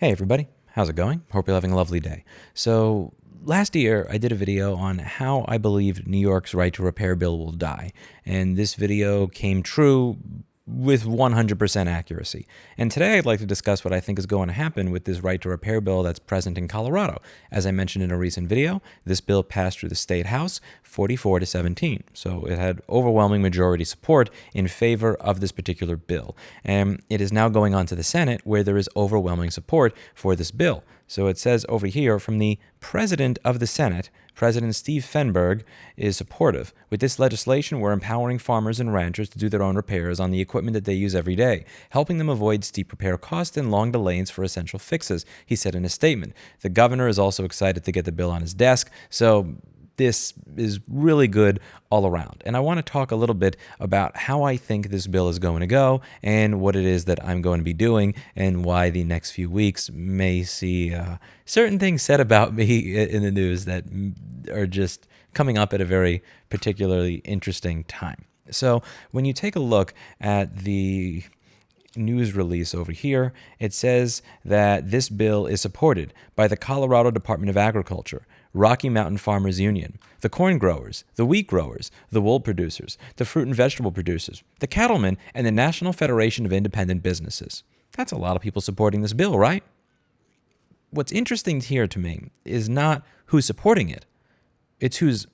Hey everybody, how's it going? Hope you're having a lovely day. So, last year I did a video on how I believed New York's right to repair bill will die, and this video came true with 100% accuracy. And today I'd like to discuss what I think is going to happen with this right to repair bill that's present in Colorado. As I mentioned in a recent video, this bill passed through the state house 44-17. So it had overwhelming majority support in favor of this particular bill. And it is now going on to the Senate where there is overwhelming support for this bill. So it says over here from the president of the Senate, President Steve Fenberg, is supportive. With this legislation, we're empowering farmers and ranchers to do their own repairs on the equipment that they use every day, helping them avoid steep repair costs and long delays for essential fixes, he said in a statement. The governor is also excited to get the bill on his desk, so this is really good all around. And I want to talk a little bit about how I think this bill is going to go and what it is that I'm going to be doing and why the next few weeks may see certain things said about me in the news that are just coming up at a very particularly interesting time. So when you take a look at the news release over here, it says that this bill is supported by the Colorado Department of Agriculture, Rocky Mountain Farmers Union, the corn growers, the wheat growers, the wool producers, the fruit and vegetable producers, the cattlemen, and the National Federation of Independent Businesses. That's a lot of people supporting this bill, right? What's interesting here to me is not who's supporting it, it's who's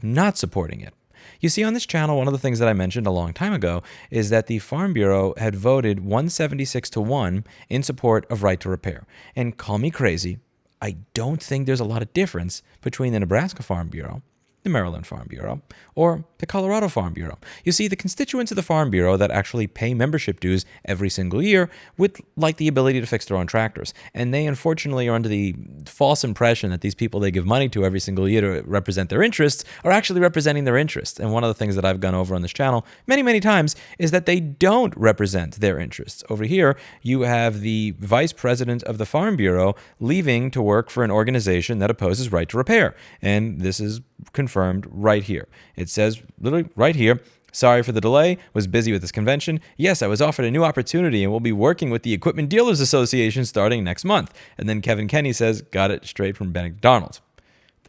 not supporting it. You see, on this channel, one of the things that I mentioned a long time ago is that the Farm Bureau had voted 176-1 in support of right to repair. And call me crazy, I don't think there's a lot of difference between the Nebraska Farm Bureau, the Maryland Farm Bureau, or the Colorado Farm Bureau. You see, the constituents of the Farm Bureau that actually pay membership dues every single year would like the ability to fix their own tractors. And they unfortunately are under the false impression that these people they give money to every single year to represent their interests are actually representing their interests. And one of the things that I've gone over on this channel many, many times is that they don't represent their interests. Over here, you have the vice president of the Farm Bureau leaving to work for an organization that opposes right to repair. And this is confirmed right here. It says literally right here, sorry for the delay, was busy with this convention. Yes, I was offered a new opportunity and will be working with the Equipment Dealers Association starting next month. And then Kevin Kenny says, got it straight from Benedict Donald.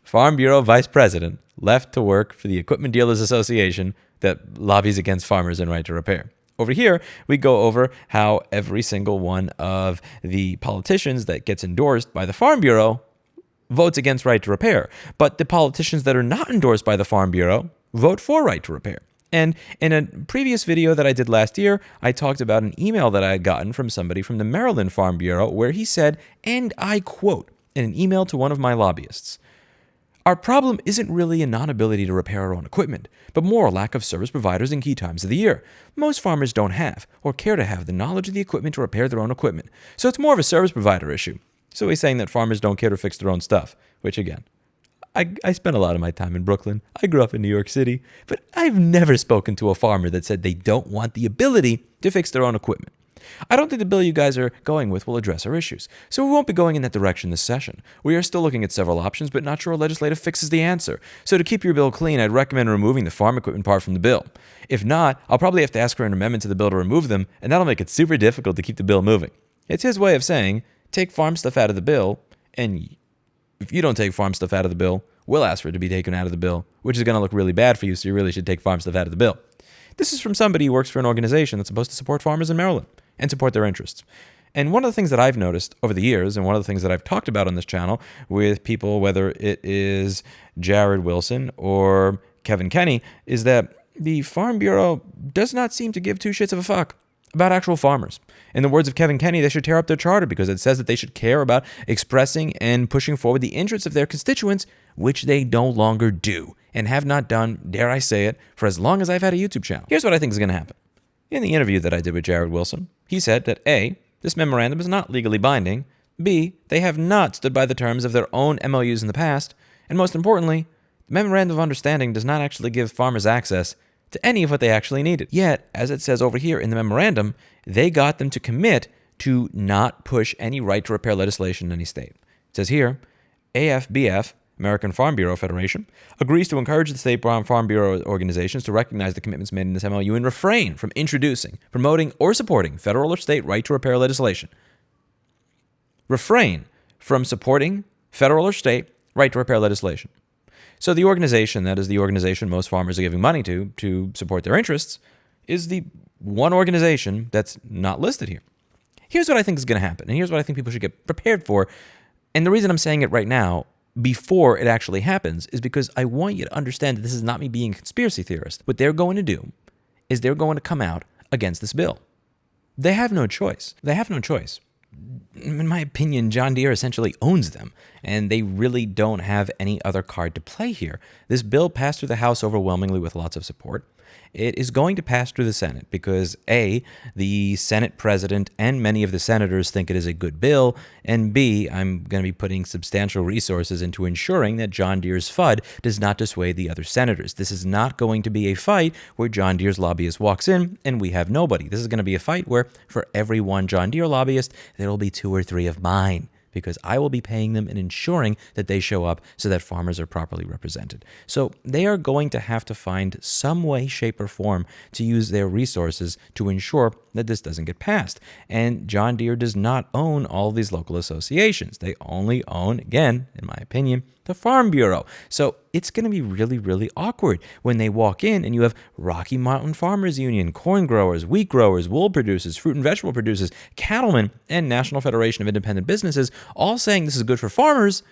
The Farm Bureau vice president left to work for the Equipment Dealers Association that lobbies against farmers and right to repair. Over here, we go over how every single one of the politicians that gets endorsed by the Farm Bureau votes against right to repair. But the politicians that are not endorsed by the Farm Bureau vote for right to repair. And in a previous video that I did last year, I talked about an email that I had gotten from somebody from the Maryland Farm Bureau where he said, and I quote, in an email to one of my lobbyists, "Our problem isn't really a non-ability to repair our own equipment, but more a lack of service providers in key times of the year. Most farmers don't have or care to have the knowledge of the equipment to repair their own equipment, so it's more of a service provider issue." So he's saying that farmers don't care to fix their own stuff, which again, I spent a lot of my time in Brooklyn. I grew up in New York City, but I've never spoken to a farmer that said they don't want the ability to fix their own equipment. I don't think the bill you guys are going with will address our issues, so we won't be going in that direction this session. We are still looking at several options, but not sure a legislative fix is the answer. So to keep your bill clean, I'd recommend removing the farm equipment part from the bill. If not, I'll probably have to ask for an amendment to the bill to remove them, and that'll make it super difficult to keep the bill moving. It's his way of saying, take farm stuff out of the bill, and if you don't take farm stuff out of the bill, we'll ask for it to be taken out of the bill, which is going to look really bad for you, so you really should take farm stuff out of the bill. This is from somebody who works for an organization that's supposed to support farmers in Maryland and support their interests. And one of the things that I've noticed over the years, and one of the things that I've talked about on this channel with people, whether it is Jared Wilson or Kevin Kenny, is that the Farm Bureau does not seem to give two shits of a fuck about actual farmers. In the words of Kevin Kenny, they should tear up their charter because it says that they should care about expressing and pushing forward the interests of their constituents, which they no longer do and have not done, dare I say it, for as long as I've had a YouTube channel. Here's what I think is going to happen. In the interview that I did with Jared Wilson, he said that A, this memorandum is not legally binding, B, they have not stood by the terms of their own MOUs in the past, and most importantly, the Memorandum of Understanding does not actually give farmers access to any of what they actually needed. Yet, as it says over here in the memorandum, they got them to commit to not push any right to repair legislation in any state. It says here, AFBF, American Farm Bureau Federation, agrees to encourage the state Farm Bureau organizations to recognize the commitments made in this MOU and refrain from introducing, promoting, or supporting federal or state right to repair legislation. refrain from supporting federal or state right to repair legislation. So the organization that is the organization most farmers are giving money to support their interests is the one organization that's not listed here. Here's what I think is going to happen, and here's what I think people should get prepared for. And the reason I'm saying it right now, before it actually happens, is because I want you to understand that this is not me being a conspiracy theorist. What they're going to do is they're going to come out against this bill. They have no choice. They have no choice. In my opinion, John Deere essentially owns them, and they really don't have any other card to play here. This bill passed through the House overwhelmingly with lots of support. It is going to pass through the Senate because A, the Senate president and many of the senators think it is a good bill, and B, I'm going to be putting substantial resources into ensuring that John Deere's FUD does not dissuade the other senators. This is not going to be a fight where John Deere's lobbyist walks in and we have nobody. This is going to be a fight where for every one John Deere lobbyist, there will be 2 or 3 of mine, because I will be paying them and ensuring that they show up so that farmers are properly represented. So they are going to have to find some way, shape, or form to use their resources to ensure that this doesn't get passed. And John Deere does not own all these local associations. They only own, again, in my opinion, the Farm Bureau. So it's going to be really, really awkward when they walk in and you have Rocky Mountain Farmers Union, corn growers, wheat growers, wool producers, fruit and vegetable producers, cattlemen, and National Federation of Independent Businesses all saying this is good for farmers,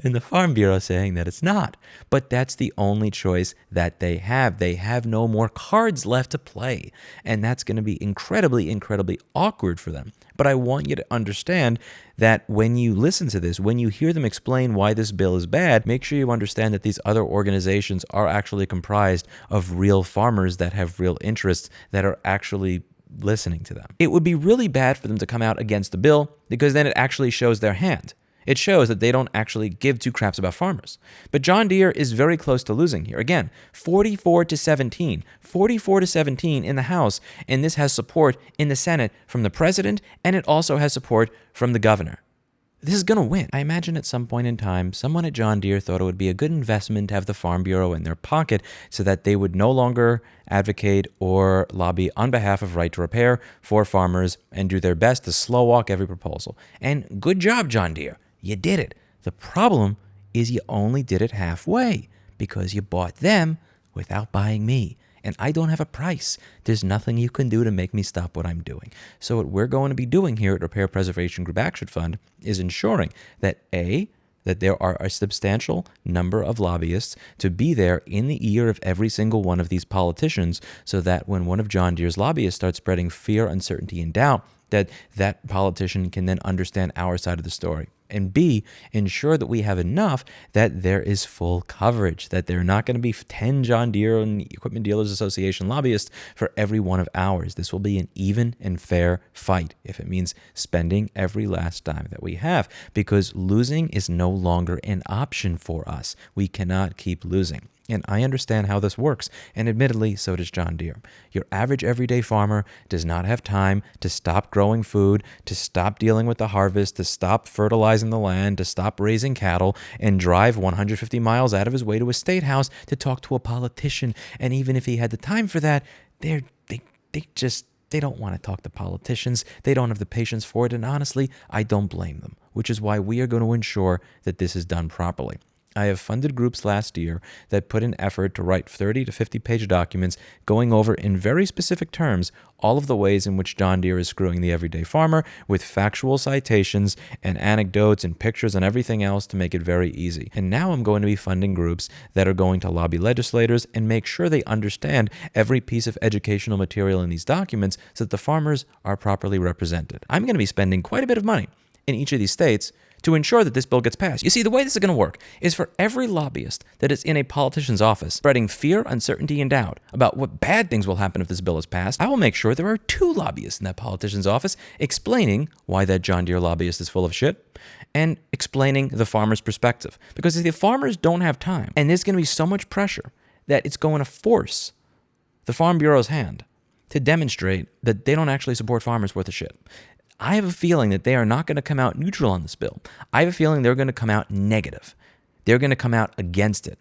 and the Farm Bureau saying that it's not. But that's the only choice that they have. They have no more cards left to play, and that's going to be incredibly, incredibly awkward for them. But I want you to understand that when you listen to this, when you hear them explain why this bill is bad, make sure you understand that these other organizations are actually comprised of real farmers that have real interests that are actually listening to them. It would be really bad for them to come out against the bill because then it actually shows their hand. It shows that they don't actually give 2 craps about farmers. But John Deere is very close to losing here. Again, 44-17. 44-17 in the House, and this has support in the Senate from the president, and it also has support from the governor. This is going to win. I imagine at some point in time, someone at John Deere thought it would be a good investment to have the Farm Bureau in their pocket so that they would no longer advocate or lobby on behalf of right to repair for farmers and do their best to slow walk every proposal. And good job, John Deere. You did it. The problem is you only did it halfway because you bought them without buying me. And I don't have a price. There's nothing you can do to make me stop what I'm doing. So what we're going to be doing here at Repair Preservation Group Action Fund is ensuring that A, that there are a substantial number of lobbyists to be there in the ear of every single one of these politicians so that when one of John Deere's lobbyists starts spreading fear, uncertainty, and doubt, that politician can then understand our side of the story. And B, ensure that we have enough that there is full coverage, that there are not going to be 10 John Deere and Equipment Dealers Association lobbyists for every one of ours. This will be an even and fair fight if it means spending every last dime that we have, because losing is no longer an option for us. We cannot keep losing. And I understand how this works, and admittedly, so does John Deere. Your average everyday farmer does not have time to stop growing food, to stop dealing with the harvest, to stop fertilizing the land, to stop raising cattle, and drive 150 miles out of his way to a state house to talk to a politician. And even if he had the time for that, they don't want to talk to politicians. They don't have the patience for it, and honestly, I don't blame them, which is why we are going to ensure that this is done properly. I have funded groups last year that put in effort to write 30 to 50-page documents going over in very specific terms all of the ways in which John Deere is screwing the everyday farmer with factual citations and anecdotes and pictures and everything else to make it very easy. And now I'm going to be funding groups that are going to lobby legislators and make sure they understand every piece of educational material in these documents so that the farmers are properly represented. I'm going to be spending quite a bit of money in each of these states to ensure that this bill gets passed. You see, the way this is going to work is for every lobbyist that is in a politician's office spreading fear, uncertainty, and doubt about what bad things will happen if this bill is passed, I will make sure there are 2 lobbyists in that politician's office explaining why that John Deere lobbyist is full of shit and explaining the farmer's perspective. Because if the farmers don't have time, and there's going to be so much pressure that it's going to force the Farm Bureau's hand to demonstrate that they don't actually support farmers worth a shit. I have a feeling that they are not going to come out neutral on this bill. I have a feeling they're going to come out negative. They're going to come out against it.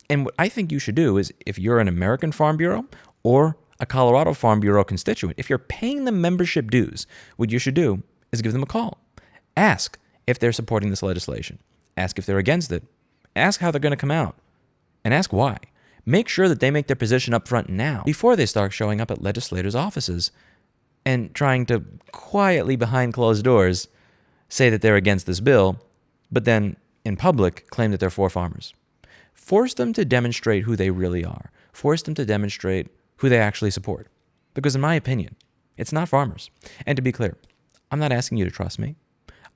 And what I think you should do is, if you're an American Farm Bureau or a Colorado Farm Bureau constituent, if you're paying them membership dues, what you should do is give them a call. Ask if they're supporting this legislation. Ask if they're against it. Ask how they're going to come out. And ask why. Make sure that they make their position up front now before they start showing up at legislators' offices and trying to quietly behind closed doors say that they're against this bill, but then in public claim that they're for farmers. Force them to demonstrate who they really are. Force them to demonstrate who they actually support. Because in my opinion, it's not farmers. And to be clear, I'm not asking you to trust me.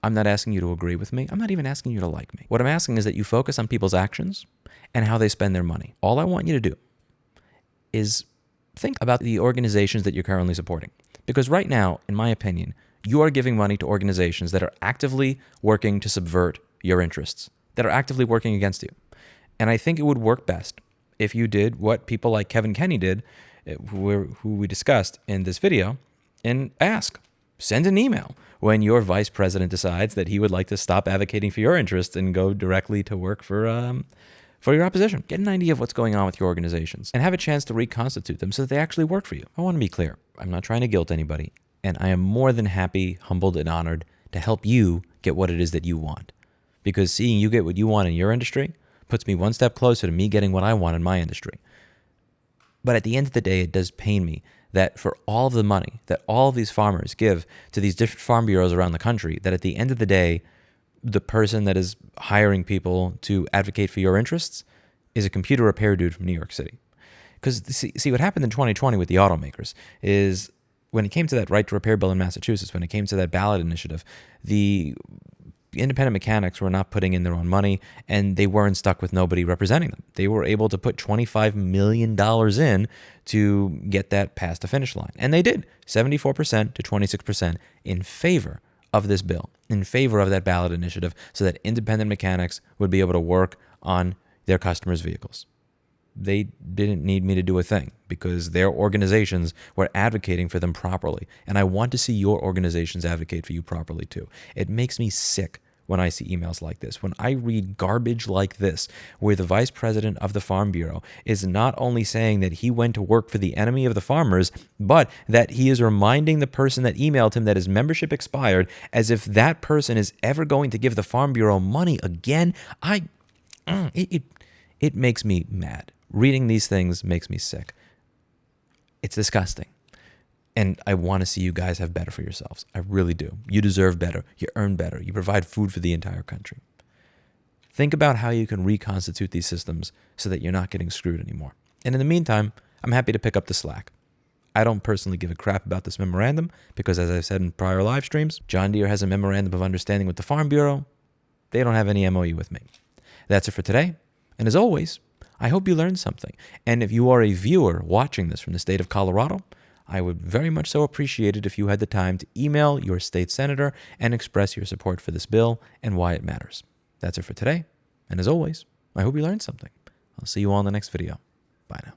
I'm not asking you to agree with me. I'm not even asking you to like me. What I'm asking is that you focus on people's actions and how they spend their money. All I want you to do is think about the organizations that you're currently supporting. Because right now, in my opinion, you are giving money to organizations that are actively working to subvert your interests, that are actively working against you. And I think it would work best if you did what people like Kevin Kenny did, who we discussed in this video, and send an email when your vice president decides that he would like to stop advocating for your interests and go directly to work for your opposition. Get an idea of what's going on with your organizations and have a chance to reconstitute them so that they actually work for you. I want to be clear. I'm not trying to guilt anybody, and I am more than happy, humbled, and honored to help you get what it is that you want. Because seeing you get what you want in your industry puts me one step closer to me getting what I want in my industry. But at the end of the day, it does pain me that for all of the money that all of these farmers give to these different farm bureaus around the country, that at the end of the day, the person that is hiring people to advocate for your interests is a computer repair dude from New York City. Because see what happened in 2020 with the automakers is when it came to that right to repair bill in Massachusetts, when it came to that ballot initiative, the independent mechanics were not putting in their own money, and they weren't stuck with nobody representing them. They were able to put $25 million in to get that past the finish line. And they did, 74% to 26% in favor of this bill, in favor of that ballot initiative, so that independent mechanics would be able to work on their customers' vehicles. They didn't need me to do a thing because their organizations were advocating for them properly. And I want to see your organizations advocate for you properly too. It makes me sick when I see emails like this, when I read garbage like this, where the vice president of the Farm Bureau is not only saying that he went to work for the enemy of the farmers, but that he is reminding the person that emailed him that his membership expired, as if that person is ever going to give the Farm Bureau money again. It makes me mad. Reading these things makes me sick. It's disgusting. And I want to see you guys have better for yourselves. I really do. You deserve better. You earn better. You provide food for the entire country. Think about how you can reconstitute these systems so that you're not getting screwed anymore. And in the meantime, I'm happy to pick up the slack. I don't personally give a crap about this memorandum because, as I've said in prior live streams, John Deere has a memorandum of understanding with the Farm Bureau. They don't have any MOU with me. That's it for today. And as always, I hope you learned something. And if you are a viewer watching this from the state of Colorado, I would very much so appreciate it if you had the time to email your state senator and express your support for this bill and why it matters. That's it for today. And as always, I hope you learned something. I'll see you all in the next video. Bye now.